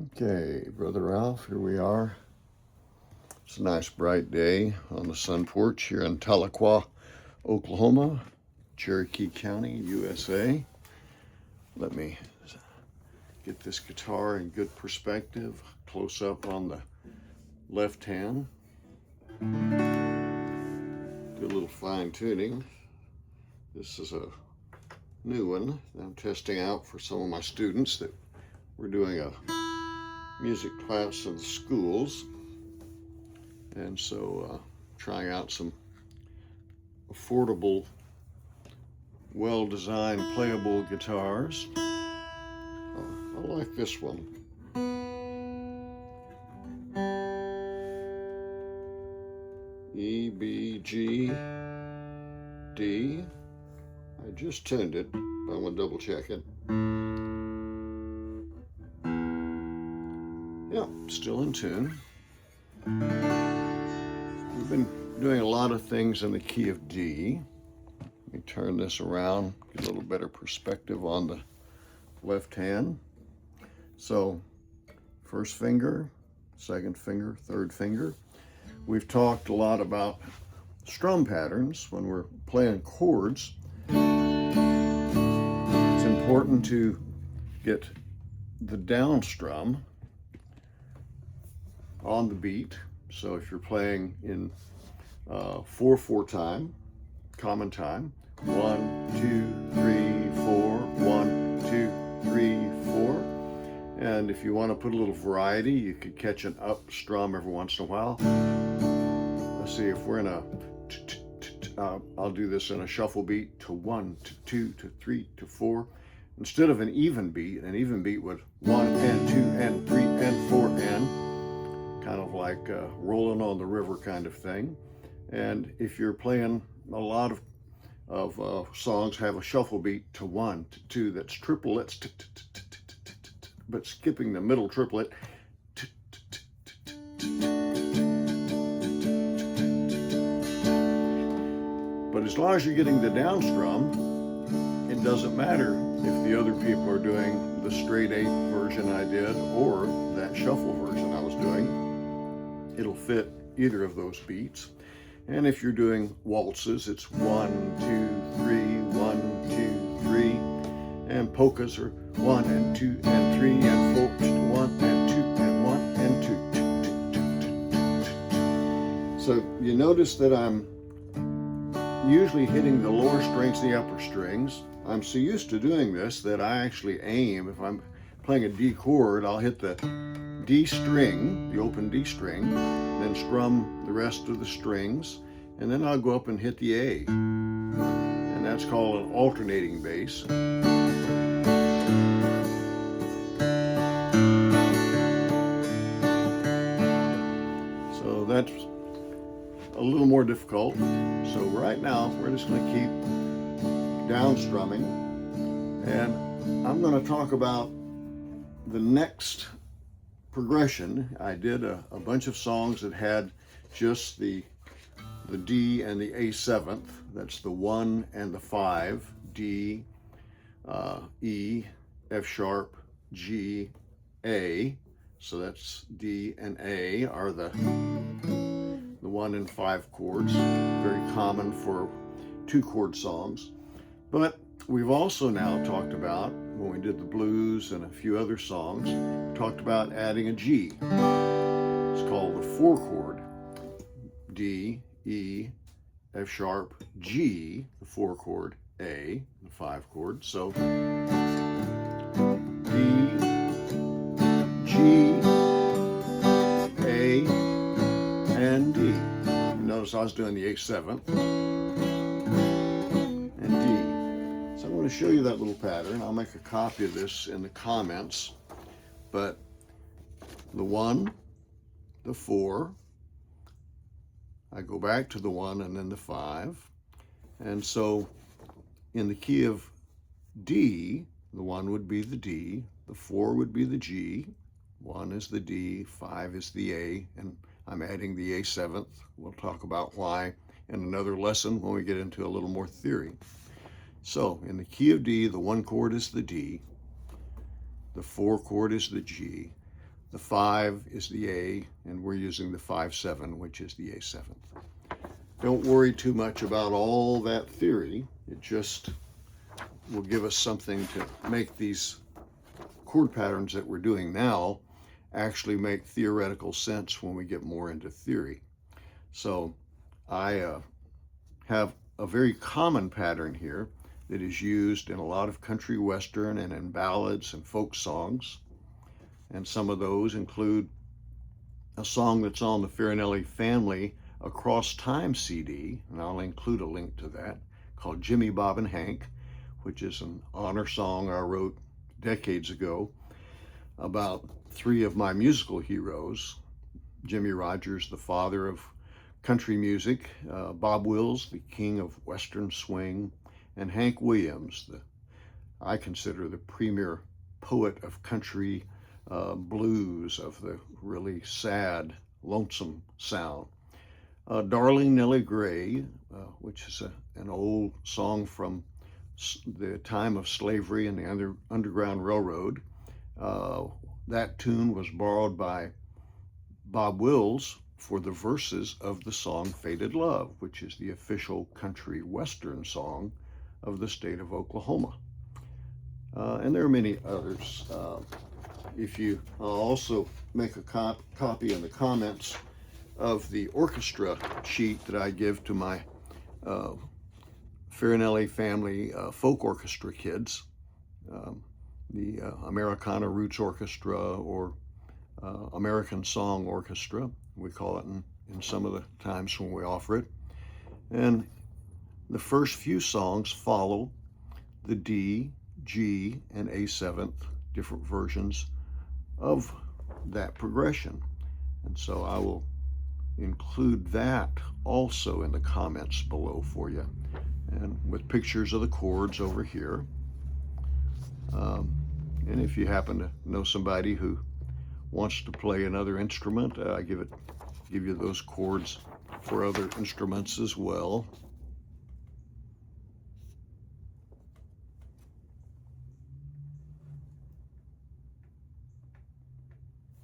Okay, Brother Ralph, here we are. It's a nice bright day on the sun porch here in Tahlequah, Oklahoma, Cherokee County, USA. Let me get this guitar in good perspective, close up on the left hand. Do a little fine tuning. This is a new one that I'm testing out for some of my students that we're doing a music class in the schools, and so trying out some affordable, well-designed, playable guitars. I like this one. E, B, G, D. I just tuned it, but I want to double check it. Yeah, still in tune. We've been doing a lot of things in the key of D. Let me turn this around, get a little better perspective on the left hand. So, first finger, second finger, third finger. We've talked a lot about strum patterns when we're playing chords. It's important to get the down strum on the beat. So if you're playing in 4/4 time, common time, 1, 2, 3, 4, 1, 2, 3, 4. And if you want to put a little variety, you could catch an up strum every once in a while. Let's see, if we're in a, I'll do this in a shuffle beat to 1, to 2, to 3, to 4. Instead of an even beat would 1 and 2 and 3 and 4 and, kind of like rolling on the river kind of thing. And if you're playing a lot of songs have a shuffle beat to 1, to 2, that's triplets, but skipping the middle triplet. But as long as you're getting the down strum, it doesn't matter if the other people are doing the straight 8 version I did or that shuffle version I was doing. It'll fit either of those beats. And if you're doing waltzes, it's 1, 2, 3, 1, 2, 3. And polkas are 1 and 2 and 3 and 4, 1 and 2 and 1 and 2. So you notice that I'm usually hitting the lower strings, the upper strings. I'm so used to doing this that I actually aim. If I'm playing a D chord, I'll hit the D string, the open D string, then strum the rest of the strings, and then I'll go up and hit the A. And that's called an alternating bass. So that's a little more difficult. So right now, we're just going to keep down strumming, and I'm going to talk about the next progression. I did a bunch of songs that had just the D and the A7th. That's the 1 and the 5, D, E, F sharp, G, A. So that's D and A are the 1 and 5 chords, very common for 2-chord songs. But we've also now talked about, when we did the blues and a few other songs, talked about adding a G. It's called the 4-chord. D, E, F sharp, G, the 4-chord, A, the 5-chord. So D, G, A, and D. Notice I was doing the A7th and D. So I'm going to show you that little pattern. I'll make a copy of this in the comments. But the 1, the 4, I go back to the 1 and then the 5. And so in the key of D, the 1 would be the D, the 4 would be the G, 1 is the D, 5 is the A, and I'm adding the A7th. We'll talk about why in another lesson when we get into a little more theory. So in the key of D, the 1 chord is the D, the 4 chord is the G, The 5 is the A, and we're using the 5/7, which is the A7th. Don't worry too much about all that theory. It just will give us something to make these chord patterns that we're doing now actually make theoretical sense when we get more into theory. So I have a very common pattern here that is used in a lot of country western and in ballads and folk songs. And some of those include a song that's on the Farinelli Family Across Time CD, and I'll include a link to that, called Jimmy, Bob, and Hank, which is an honor song I wrote decades ago about 3 of my musical heroes: Jimmie Rodgers, the father of country music, Bob Wills, the king of western swing, and Hank Williams, I consider the premier poet of country blues, of the really sad, lonesome sound. Darling Nellie Gray, which is an old song from the time of slavery and the Underground Railroad. That tune was borrowed by Bob Wills for the verses of the song Faded Love, which is the official country western song of the state of Oklahoma. And there are many others. I'll also make a copy in the comments of the orchestra sheet that I give to my Farinelli Family folk orchestra kids, the Americana Roots Orchestra, or American Song Orchestra, we call it in some of the times when we offer it. And the first few songs follow the D, G, and A7th, different versions of that progression. And so I will include that also in the comments below for you, and with pictures of the chords over here. And if you happen to know somebody who wants to play another instrument, I give you those chords for other instruments as well.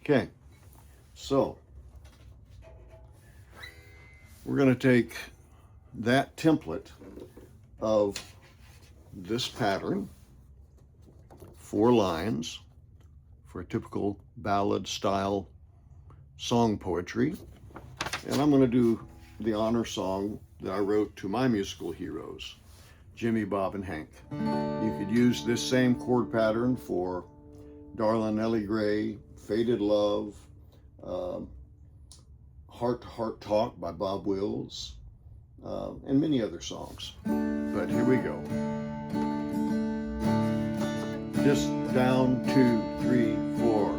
Okay, so we're going to take that template of this pattern, 4 lines for a typical ballad style song poetry, and I'm going to do the honor song that I wrote to my musical heroes, Jimmy, Bob, and Hank. You could use this same chord pattern for Darling Nellie Gray, Faded Love, Heart to Heart Talk by Bob Wills, and many other songs. But here we go. Just down 2, 3, 4.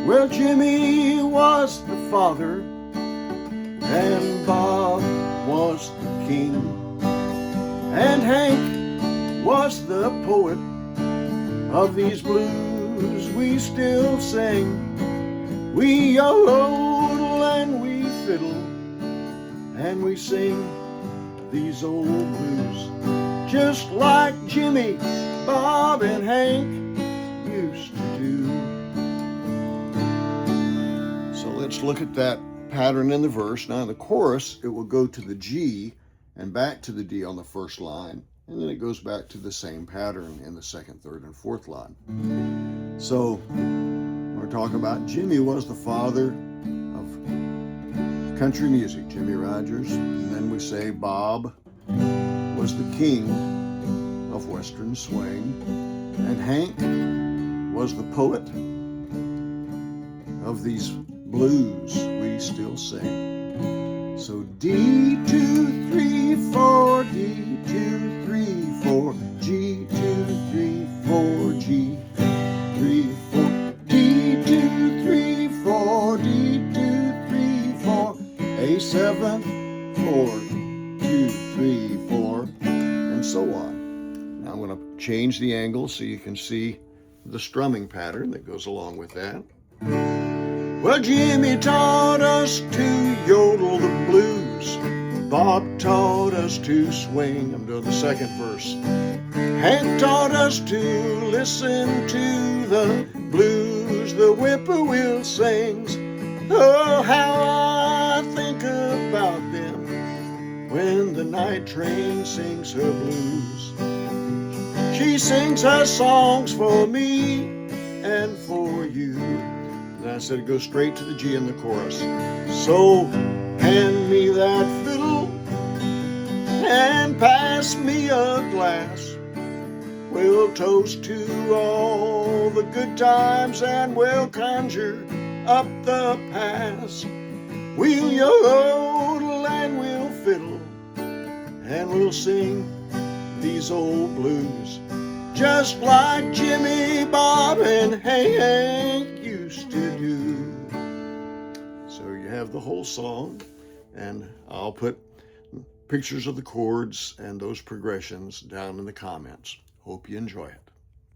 Well, Jimmy was the father, and Bob was the king, and Hank was the poet of these blues we still sing. We yodel and we fiddle and we sing these old blues just like Jimmy, Bob, and Hank used to do. So let's look at that pattern in the verse. Now in the chorus, it will go to the G and back to the D on the first line, and then it goes back to the same pattern in the second, third, and fourth line. So we're talking about Jimmy was the father of country music, Jimmie Rodgers, and then we say Bob was the king of western swing, and Hank was the poet of these blues we still sing. So D2, 3, 4, D2, 3, 4, G2, 3, 4, G, 3, 4, D2, 3, 4, D2, 3, 4, A7, 4, 2, 3, 4, and so on. Now I'm going to change the angle so you can see the strumming pattern that goes along with that. Well, Jimmy taught us to yodel the blues. Bob taught us to swing. I'm doing the second verse. Hank taught us to listen to the blues whippoorwill sings. Oh, how I think about them when the night train sings her blues. She sings her songs for me and for you. And I said, go straight to the G in the chorus. So hand me that fiddle and pass me a glass. We'll toast to all the good times and we'll conjure up the past. We'll yodel and we'll fiddle and we'll sing these old blues, just like Jimmy, Bob, and Hank used to do. So you have the whole song, and I'll put pictures of the chords and those progressions down in the comments. Hope you enjoy it.